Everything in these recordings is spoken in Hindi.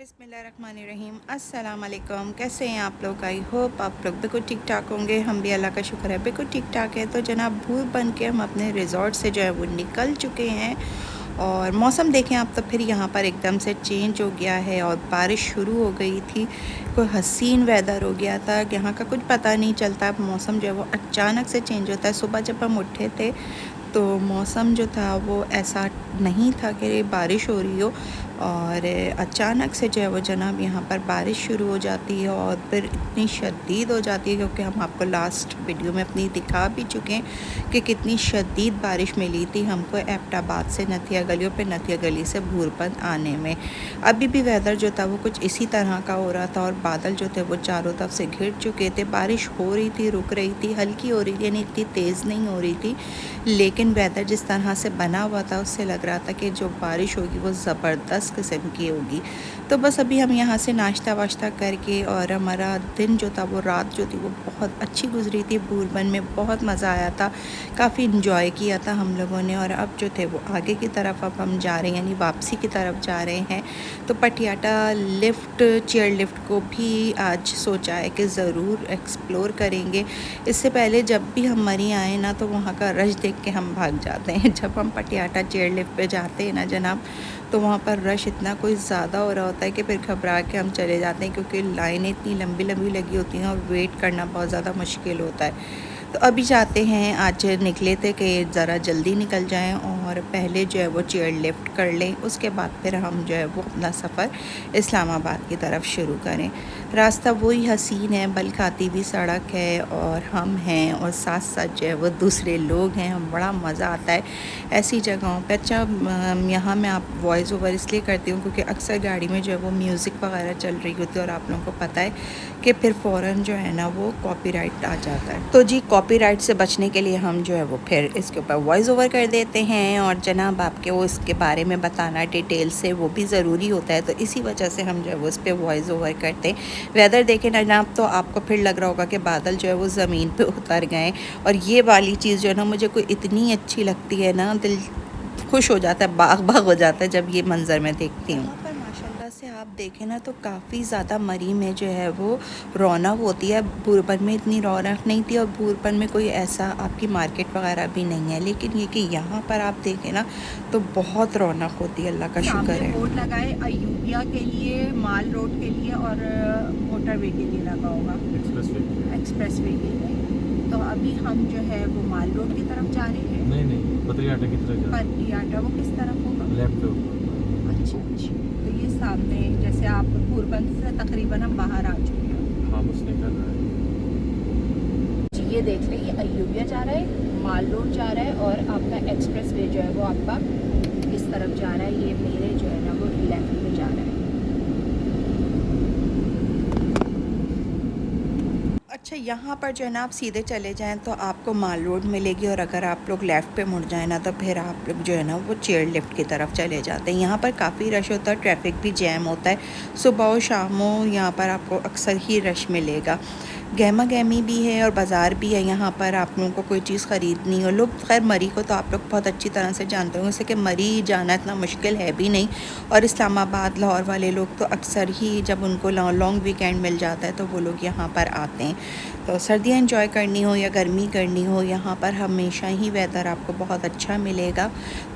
बिस्मिल्लाहिर्रहमानिर्रहीम अस्सलाम वालेकुम। कैसे हैं आप लोग? आई होप आप लोग बिल्कुल ठीक ठाक होंगे। हम भी अल्लाह का शुक्र है बिल्कुल ठीक ठाक है। तो जनाब भूर बन के हम अपने रिज़ॉर्ट से जो है वो निकल चुके हैं और मौसम देखें आप तो फिर यहाँ पर एकदम से चेंज हो गया है और बारिश शुरू हो गई थी। कोई हसीन वेदर हो गया था, यहाँ का कुछ पता नहीं चलता। मौसम जो है वो अचानक से चेंज होता है। सुबह जब हम उठे थे तो मौसम जो था वो ऐसा नहीं था कि बारिश हो रही हो, और अचानक से जो है वो जनाब यहाँ पर बारिश शुरू हो जाती है और फिर इतनी शदीद हो जाती है, क्योंकि हम आपको लास्ट वीडियो में अपनी दिखा भी चुके हैं कि कितनी शदीद बारिश मिली थी हमको एबटाबाद से नथिया गली और फिर नथिया गली से भूरबंद आने में। अभी भी वेदर जो था वो कुछ इसी तरह का हो रहा था और बादल जो थे वो चारों तरफ से घिर चुके थे। बारिश हो रही थी, रुक रही थी, हल्की हो रही थी, यानी इतनी तेज़ नहीं हो रही थी, लेकिन वेदर जिस तरह से बना हुआ था उससे लग रहा था कि जो बारिश होगी वो ज़बरदस्त किस्म की होगी। तो बस अभी हम यहाँ से नाश्ता वाश्ता करके, और हमारा दिन जो था वो रात जो थी वो बहुत अच्छी गुजरी थी। भूरबंद में बहुत मज़ा आया था, काफ़ी इन्जॉय किया था हम लोगों ने। और अब जो थे वो आगे की तरफ अब हम जा रहे हैं, यानी वापसी की तरफ जा रहे हैं। तो पटियाटा लिफ्ट, चेयर लिफ्ट को भी आज सोचा है कि ज़रूर एक्सप्लोर करेंगे। इससे पहले जब भी हम मरी आए ना तो वहाँ का रश देख के हम भाग जाते हैं। जब हम पटियाटा चेयर लिफ्ट पे जाते हैं ना जनाब, तो वहाँ पर रश इतना कोई ज़्यादा हो रहा होता है कि फिर घबरा के हम चले जाते हैं, क्योंकि लाइनें इतनी लंबी लंबी लगी होती हैं और वेट करना बहुत ज़्यादा मुश्किल होता है। तो अभी जाते हैं, आज निकले थे कि ज़रा जल्दी निकल जाएं और पहले जो है वो चेयर लिफ्ट कर लें, उसके बाद फिर हम जो है वो अपना सफ़र इस्लामाबाद की तरफ शुरू करें। रास्ता वही हसीन है, बल खाती हुई सड़क है और हम हैं और साथ साथ जो है वो दूसरे लोग हैं। हम बड़ा मज़ा आता है ऐसी जगहों पर। अच्छा, यहाँ मैं आप वॉइस ओवर इसलिए करती हूँ क्योंकि अक्सर गाड़ी में जो है वो म्यूज़िक वगैरह चल रही होती है और आप लोगों को पता है कि फिर फ़ौरन जो है ना वो कॉपीराइट आ जाता है। तो जी, कॉपीराइट से बचने के लिए हम जो है वो फिर इसके ऊपर वॉइस ओवर कर देते हैं। और जनाब आपके वो इसके बारे में बताना डिटेल से वो भी ज़रूरी होता है, तो इसी वजह से हम जो है वो इस पर वॉइस ओवर करते हैं। वेदर देखें ना जनाब, तो आपको फिर लग रहा होगा कि बादल जो है वो ज़मीन पे उतर गए। और ये वाली चीज़ जो है ना मुझे कोई इतनी अच्छी लगती है ना, दिल खुश हो जाता है, बाग बाग हो जाता है जब ये मंज़र मैं देखती हूँ। यहाँ पर माशाल्लाह से आप देखें ना तो काफ़ी ज़्यादा मरी में जो है वो रौनक होती है। भूरबंद में इतनी रौनक नहीं थी और भूरबंद में कोई ऐसा आपकी मार्केट वगैरह भी नहीं है, लेकिन ये कि यहाँ पर आप देखें ना तो बहुत रौनक होती है, अल्लाह का शुक्र है। बोर्ड लगाए अयूबिया के लिए, माल रोड के लिए और मोटरवे के लिए लगा होगा, एक्सप्रेसवे के लिए। तो अभी हम जो है वो माल रोड की तरफ जा रहे हैं। नहीं, पतियाटा की तरफ जा रहे हैं। पटियाटा वो किस तरफ होगा? लेफ्ट पे होगा। अच्छा अच्छा, तो ये सामने जैसे आप भूरबंद से तकरीबन हम बाहर आ चुके हैं। हाँ, बस निकल रहा है। जी, ये देख रहे हैं, ये अयूबिया जा रहा है, माल रोड जा रहा है और आपका एक्सप्रेस वे जो है वो आपका इस तरफ जा रहा है। ये मेरे जो है ना वो लेफ्ट में जा रहा है। अच्छा, यहाँ पर जो है ना आप सीधे चले जाएं तो आपको माल रोड मिलेगी, और अगर आप लोग लेफ़्ट पे मुड़ जाएं ना तो फिर आप लोग जो है ना वो चेयर लिफ्ट की तरफ चले जाते हैं। यहाँ पर काफ़ी रश होता है, ट्रैफिक भी जैम होता है। सुबह और शाम हो यहाँ पर आपको अक्सर ही रश मिलेगा। गहमा गहमी भी है और बाज़ार भी है यहाँ पर। आप लोगों को कोई चीज़ ख़रीदनी हो, लोग खैर मरी को तो आप लोग बहुत अच्छी तरह से जानते होंगे, जैसे कि मरी जाना इतना मुश्किल है भी नहीं। और इस्लामाबाद लाहौर वाले लोग तो अक्सर ही जब उनको लॉन्ग वीकेंड मिल जाता है तो वो लोग यहाँ पर आते हैं। तो सर्दियाँ एंजॉय करनी हो या गर्मी करनी हो, यहाँ पर हमेशा ही वेदर आपको बहुत अच्छा मिलेगा।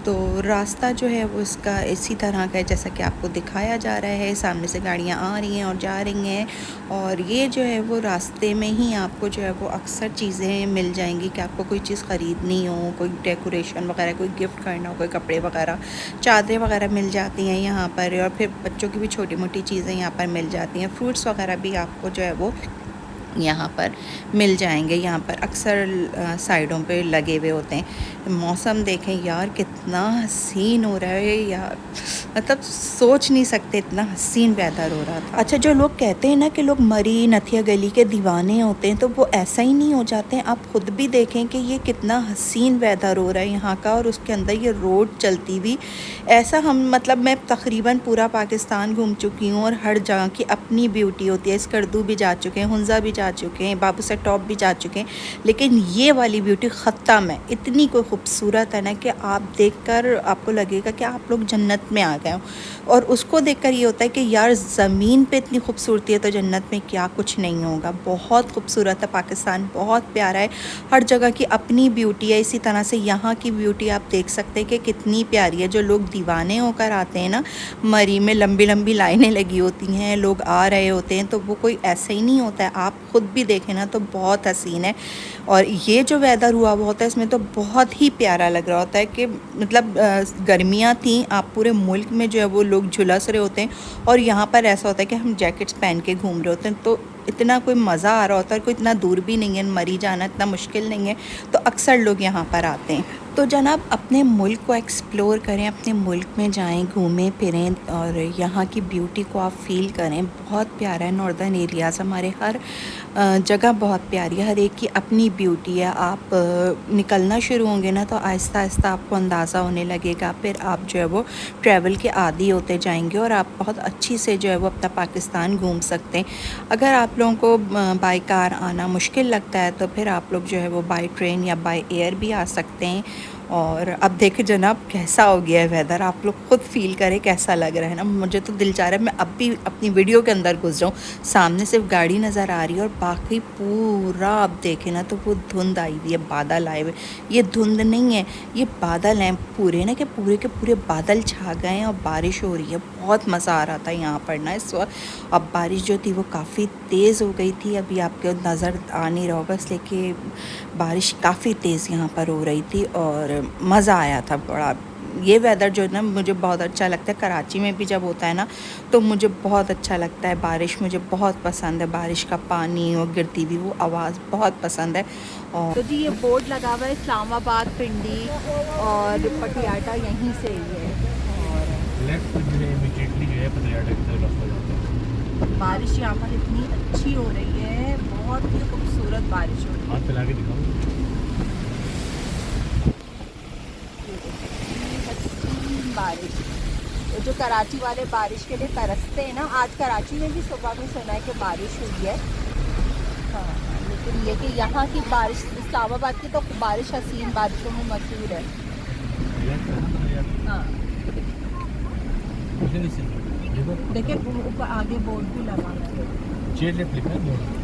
तो रास्ता जो है वो इसका इसी तरह का है जैसा कि आपको दिखाया जा रहा है। सामने से गाड़ियाँ आ रही हैं और जा रही हैं, और ये जो है वो रास्ते में ही आपको जो है वो अक्सर चीज़ें मिल जाएंगी कि आपको कोई चीज़ ख़रीदनी हो, कोई डेकोरेशन वगैरह, कोई गिफ्ट करना हो, कोई कपड़े वगैरह, चादरें वगैरह मिल जाती हैं यहाँ पर। और फिर बच्चों की भी छोटी मोटी चीज़ें यहाँ पर मिल जाती हैं। फ्रूट्स वगैरह भी आपको जो है वो यहाँ पर मिल जाएंगे। यहाँ पर अक्सर साइडों पे लगे हुए होते हैं। मौसम देखें यार, कितना हसीन हो रहा है यार, मतलब सोच नहीं सकते इतना हसीन वेदर हो रहा था। अच्छा, जो लोग कहते हैं ना कि लोग मरी नथिया गली के दीवाने होते हैं, तो वो ऐसा ही नहीं हो जाते हैं। आप खुद भी देखें कि ये कितना हसीन वेदर हो रहा है यहाँ का, और उसके अंदर ये रोड चलती हुई ऐसा, हम मतलब मैं तकरीबन पूरा पाकिस्तान घूम चुकी हूँ और हर जगह की अपनी ब्यूटी होती है। स्कर्दू भी जा चुके हैं, हुंजा भी जा चुके हैं, बाबूसर टॉप भी जा चुके हैं, लेकिन ये वाली ब्यूटी ख़त्म है। इतनी कोई खूबसूरत है ना कि आप देखकर आपको लगेगा कि आप लोग जन्नत में आ गए हो। और उसको देखकर ये होता है कि यार ज़मीन पे इतनी खूबसूरती है तो जन्नत में क्या कुछ नहीं होगा। बहुत खूबसूरत है पाकिस्तान, बहुत प्यारा है, हर जगह की अपनी ब्यूटी है। इसी तरह से यहाँ की ब्यूटी आप देख सकते हैं कि कितनी प्यारी है। जो लोग दीवाने होकर आते हैं ना, मरी में लंबी लंबी लाइनें लगी होती हैं, लोग आ रहे होते हैं, तो वो कोई ऐसे ही नहीं होता है। आप ख़ुद भी देखें ना तो बहुत हसीन है। और ये जो वेदर हुआ हुआ होता है इसमें तो बहुत ही प्यारा लग रहा होता है कि मतलब गर्मियाँ थी, आप पूरे मुल्क में जो है वो लोग झुलस रहे होते हैं, और यहाँ पर ऐसा होता है कि हम जैकेट्स पहन के घूम रहे होते हैं। तो इतना कोई मज़ा आ रहा होता है, कोई इतना दूर भी नहीं है, मरी जाना इतना मुश्किल नहीं है, तो अक्सर लोग यहाँ पर आते हैं। तो जनाब अपने मुल्क को एक्सप्लोर करें, अपने मुल्क में जाएं, घूमें फिरें और यहाँ की ब्यूटी को आप फ़ील करें। बहुत प्यारा है नॉर्दर्न एरियाज़ हमारे, हर जगह बहुत प्यारी है, हर एक की अपनी ब्यूटी है। आप निकलना शुरू होंगे ना तो आहिस्ता आहिस्ता आपको अंदाज़ा होने लगेगा, फिर आप जो है वो ट्रैवल के आदी होते जाएंगे और आप बहुत अच्छी से जो है वो अपना पाकिस्तान घूम सकते हैं। अगर आप लोगों को बाई कार आना मुश्किल लगता है तो फिर आप लोग जो है वो बाई ट्रेन या बाई एयर भी आ सकते हैं। और अब देखें जनाब कैसा हो गया है वेदर, आप लोग खुद फील करें कैसा लग रहा है ना। मुझे तो दिल चाह रहा है मैं अब भी अपनी वीडियो के अंदर घुस जाऊँ। सामने सिर्फ गाड़ी नज़र आ रही है और बाकी पूरा आप देखें ना तो वो धुंध आई हुई है, बादल आए हुए। ये धुंध नहीं है, ये बादल हैं पूरे ना, कि पूरे के पूरे बादल छा गए हैं और बारिश हो रही है। बहुत मज़ा आ रहा था यहाँ पर ना इस वक्त। अब बारिश जो थी वो काफ़ी तेज़ हो गई थी, अभी आपके नज़र आ नहीं रहा होगा इसलिए कि बारिश काफ़ी तेज़ यहाँ पर हो रही थी और मज़ा आया था बड़ा। ये वेदर जो है ना मुझे बहुत अच्छा लगता है। कराची में भी जब होता है ना तो मुझे बहुत अच्छा लगता है। बारिश मुझे बहुत पसंद है, बारिश का पानी और गिरती हुई वो आवाज़ बहुत पसंद है। और तो जी ये बोर्ड लगा हुआ है इस्लामाबाद, पिंडी और पटियाला यहीं से ही है। और लेफ्ट जो है इमीडिएटली जो है पटियाला की तरफ रास्ता जाता है। बारिश यहाँ पर इतनी अच्छी हो रही है, बहुत ही खूबसूरत बारिश हो रही है। हाथ फैला के दिखाओ। बारिश तो जो कराची वाले बारिश के लिए तरसते हैं ना, आज कराची में भी सुबह में सुना है कि बारिश हुई है। हाँ, लेकिन ये कि यहाँ की बारिश, इस्लामाबाद की तो बारिश हसीन बारिशों में मशहूर है। हाँ देखिए ऊपर आगे बोर्ड भी लगा है, चेयर लेफ्ट लिखा है बोर्ड।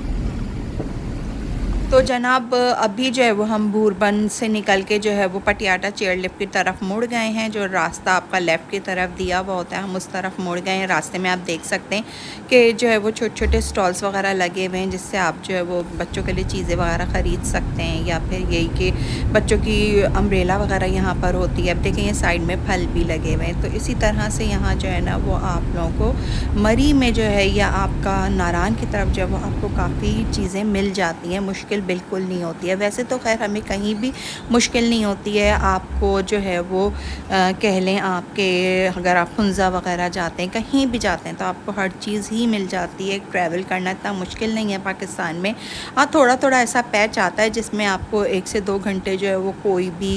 तो जनाब अभी जो है वो हम भूरबन से निकल के जो है वो पटियाला चेयरलिफ्ट की तरफ मुड़ गए हैं। जो रास्ता आपका लेफ़्ट की तरफ दिया हुआ होता है हम उस तरफ मुड़ गए हैं। रास्ते में आप देख सकते हैं कि जो है वो छोटे छोटे स्टॉल्स वगैरह लगे हुए हैं जिससे आप जो है वो बच्चों के लिए चीज़ें वगैरह ख़रीद सकते हैं, या फिर यही कि बच्चों की अम्ब्रेला वगैरह यहाँ पर होती है। अब देखें ये साइड में फल भी लगे हुए हैं। तो इसी तरह से यहाँ जो है ना वो आप लोगों को मरी में जो है या आपका नारान की तरफ जो है वो आपको काफ़ी चीज़ें मिल जाती हैं, मुश्किल बिल्कुल नहीं होती है। वैसे तो खैर हमें कहीं भी मुश्किल नहीं होती है। आपको जो है वो कह लें आपके अगर आप खुंजा वगैरह जाते हैं, कहीं भी जाते हैं तो आपको हर चीज़ ही मिल जाती है। ट्रैवल करना इतना मुश्किल नहीं है पाकिस्तान में। हाँ थोड़ा थोड़ा ऐसा पैच आता है जिसमें आपको 1 से 2 घंटे जो है वो कोई भी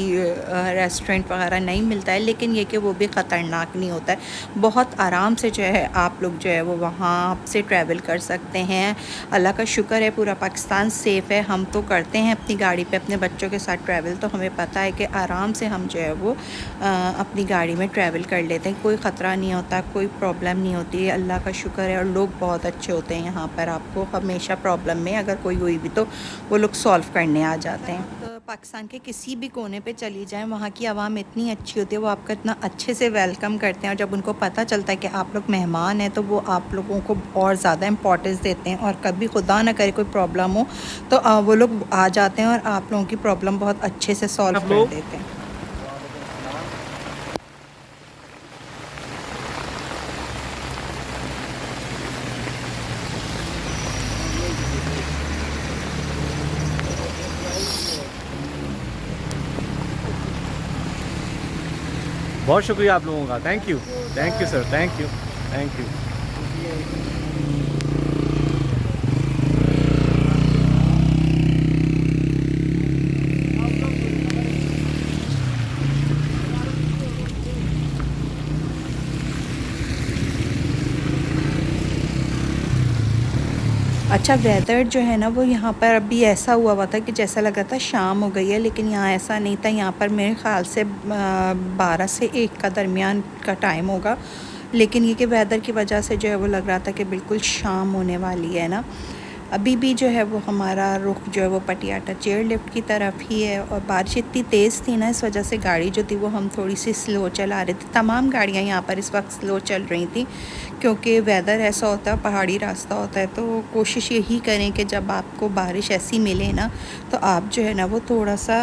रेस्टोरेंट वगैरह नहीं मिलता है, लेकिन ये कि वो भी ख़तरनाक नहीं होता है। बहुत आराम से जो है आप लोग जो है वो वहाँ से ट्रैवल कर सकते हैं। अल्लाह का शुक्र है पूरा पाकिस्तान सेफ़ है। हम तो करते हैं अपनी गाड़ी पे अपने बच्चों के साथ ट्रैवल, तो हमें पता है कि आराम से हम जो है वो अपनी गाड़ी में ट्रैवल कर लेते हैं। कोई ख़तरा नहीं होता, कोई प्रॉब्लम नहीं होती है, अल्लाह का शुक्र है। और लोग बहुत अच्छे होते हैं यहाँ पर। आपको हमेशा प्रॉब्लम में अगर कोई हुई भी तो वो लोग सॉल्व करने आ जाते हैं। तो पाकिस्तान के किसी भी कोने पे चली जाएं, वहाँ की आवाम इतनी अच्छी होती है, वो आपका इतना अच्छे से वेलकम करते हैं। और जब उनको पता चलता है कि आप लोग मेहमान हैं तो वो आप लोगों को और ज़्यादा इम्पोर्टेंस देते हैं। और कभी खुदा ना करे कोई प्रॉब्लम हो तो वो लोग आ जाते हैं और आप लोगों की प्रॉब्लम बहुत अच्छे से सॉल्व कर देते हैं। बहुत शुक्रिया आप लोगों का, thank you sir, thank you. अच्छा वेदर जो है ना वो यहाँ पर अभी ऐसा हुआ था कि जैसा लगा था शाम हो गई है, लेकिन यहाँ ऐसा नहीं था। यहाँ पर मेरे ख़्याल से 12 से 1 का दरमियान का टाइम होगा, लेकिन ये कि वेदर की वजह से जो है वो लग रहा था कि बिल्कुल शाम होने वाली है ना। अभी भी जो है वो हमारा रुख जो है वो पटियाला चेयर लिफ्ट की तरफ ही है, और बारिश इतनी तेज़ थी ना, इस वजह से गाड़ी जो थी वो हम थोड़ी सी स्लो चला रहे थे। तमाम गाड़ियाँ यहाँ पर इस वक्त स्लो चल रही थी, क्योंकि वेदर ऐसा होता है, पहाड़ी रास्ता होता है, तो कोशिश यही करें कि जब आपको बारिश ऐसी मिले ना तो आप जो है ना वो थोड़ा सा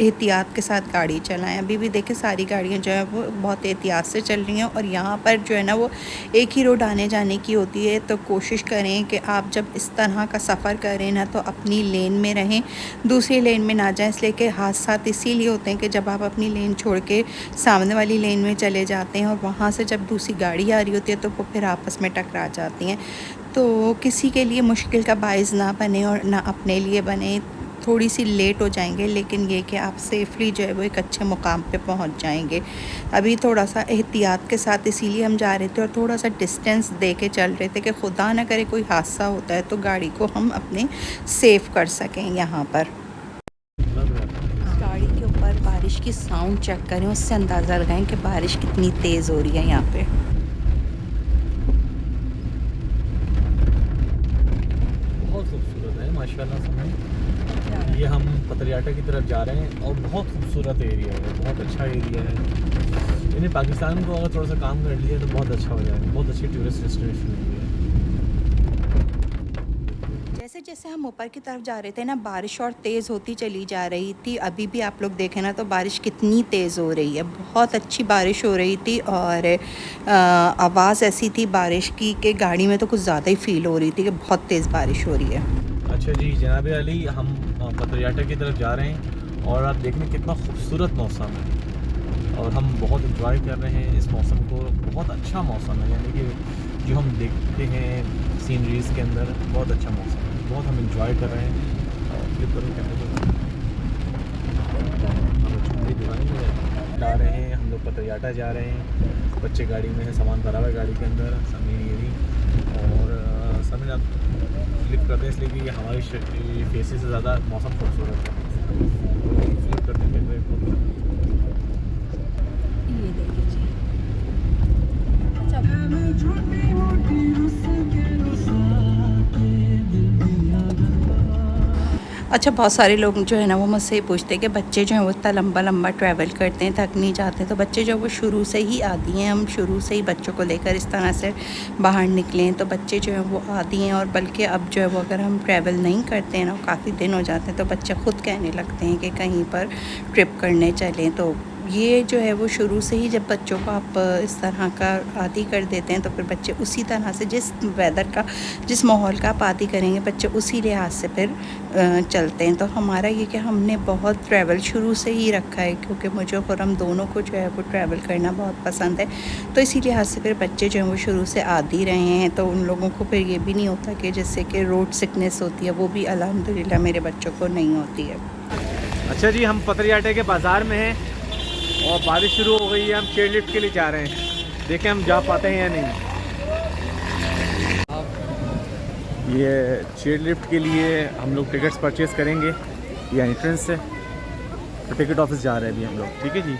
एहतियात के साथ गाड़ी चलाएं। अभी भी देखें सारी गाड़ियाँ जो है वो बहुत एहतियात से चल रही हैं, और यहाँ पर जो है ना वो एक ही रोड आने जाने की होती है, तो कोशिश करें कि आप जब इस तरह का सफ़र करें ना तो अपनी लेन में रहें, दूसरी लेन में ना जाएं। इसलिए कि हादसात इसीलिए होते हैं कि जब आप अपनी लेन छोड़ के सामने वाली लेन में चले जाते हैं और वहाँ से जब दूसरी गाड़ी आ रही होती है तो वो फिर आपस में टकरा जाती हैं। तो किसी के लिए मुश्किल का बाइस ना बने और ना अपने लिए बने। थोड़ी सी लेट हो जाएंगे, लेकिन ये कि आप सेफ़ली जो है वो एक अच्छे मुकाम पे पहुंच जाएंगे। अभी थोड़ा सा एहतियात के साथ इसीलिए हम जा रहे थे और थोड़ा सा डिस्टेंस दे के चल रहे थे कि खुदा ना करे कोई हादसा होता है तो गाड़ी को हम अपने सेव कर सकें। यहाँ पर गाड़ी के ऊपर बारिश की साउंड चेक करें, उससे अंदाज़ा लगाएं कि बारिश कितनी तेज़ हो रही है यहाँ पे। बहुत खूबसूरत है माशाल्लाह समय। ये हम पतरियाटा की तरफ जा रहे हैं और बहुत खूबसूरत एरिया है, बहुत अच्छा एरिया है। यानी पाकिस्तान को अगर थोड़ा सा काम कर लिया तो बहुत अच्छा हो जाएगा, बहुत अच्छी टूरिस्ट डेस्टिनेशन है। जैसे जैसे हम ऊपर की तरफ जा रहे थे ना बारिश और तेज़ होती चली जा रही थी। अभी भी आप लोग देखें ना तो बारिश कितनी तेज़ हो रही है, बहुत अच्छी बारिश हो रही थी, और आवाज़ ऐसी थी बारिश की कि गाड़ी में तो कुछ ज़्यादा ही फील हो रही थी कि बहुत तेज़ बारिश हो रही है। अच्छा जी जनाब अली, हम पतरियाटा की तरफ जा रहे हैं और आप देखने कितना खूबसूरत मौसम है और हम बहुत इंजॉय कर रहे हैं इस मौसम को। बहुत अच्छा मौसम है, यानी कि जो हम देखते हैं सीनरीज़ के अंदर बहुत अच्छा मौसम है, बहुत हम इंजॉय कर रहे हैं। क्लिक करो कैमरे जा रहे हैं हम लोग पतरियाटा जा रहे हैं। बच्चे गाड़ी में है, सामान भरा हुआ है गाड़ी के अंदर, समीर ये भी और समीर आप फ्लिप करते हैं इसलिए कि हमारी फेसेस से ज़्यादा मौसम खूबसूरत है। फ्लिप करते हैं ये देखिए जी। अच्छा बहुत सारे लोग जो है ना वो मुझसे ये पूछते हैं कि बच्चे जो हैं वो इतना लंबा लंबा ट्रैवल करते हैं, थक नहीं जाते? तो बच्चे जो वो शुरू से ही आदी हैं, हम शुरू से ही बच्चों को लेकर इस तरह से बाहर निकलें तो बच्चे जो हैं वो आदी हैं। और बल्कि अब जो है वो अगर हम ट्रैवल नहीं करते हैं ना, काफ़ी दिन हो जाते हैं, तो बच्चे ख़ुद कहने लगते हैं कि कहीं पर ट्रिप करने चलें। तो ये जो है वो शुरू से ही जब बच्चों को आप इस तरह का आदी कर देते हैं तो फिर बच्चे उसी तरह से जिस वेदर का, जिस माहौल का आप आदी करेंगे, बच्चे उसी लिहाज से फिर चलते हैं। तो हमारा ये कि हमने बहुत ट्रैवल शुरू से ही रखा है, क्योंकि मुझे और हम दोनों को जो है वो ट्रैवल करना बहुत पसंद है। तो इसी लिहाज से फिर बच्चे जो हैं वो शुरू से आदी रहे हैं, तो उन लोगों को फिर ये भी नहीं होता कि जैसे कि रोड सिकनेस होती है, वो भी अल्हम्दुलिल्लाह मेरे बच्चों को नहीं होती है। अच्छा जी, हम पतरियाटे के बाज़ार में हैं और बारिश शुरू हो गई है। हम चेयर लिफ्ट के लिए जा रहे हैं, देखें हम जा पाते हैं या नहीं। ये चेयर लिफ्ट के लिए हम लोग टिकट्स परचेज़ करेंगे, ये एंट्रेंस है, तो टिकट ऑफिस जा रहे हैं अभी हम लोग। ठीक है जी,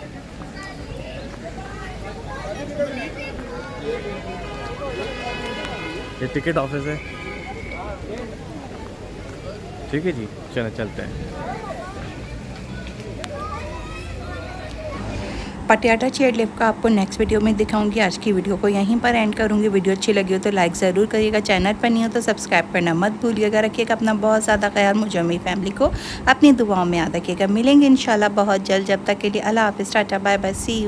ये टिकट ऑफिस है। ठीक है जी, चलो चलते हैं। पटियाला चेयर लिफ्ट का आपको नेक्स्ट वीडियो में दिखाऊंगी। आज की वीडियो को यहीं पर एंड करूंगी। वीडियो अच्छी लगी हो तो लाइक ज़रूर करिएगा, चैनल पर नहीं हो तो सब्सक्राइब करना मत भूलिएगा। रखिएगा अपना बहुत ज़्यादा ख्याल, मुझे और मेरी फैमिली को अपनी दुआओं में याद रखिएगा। मिलेंगे इंशाल्लाह बहुत जल्द, जब तक के लिए अल्लाह हाफ़िज़, tata bye bye, see you.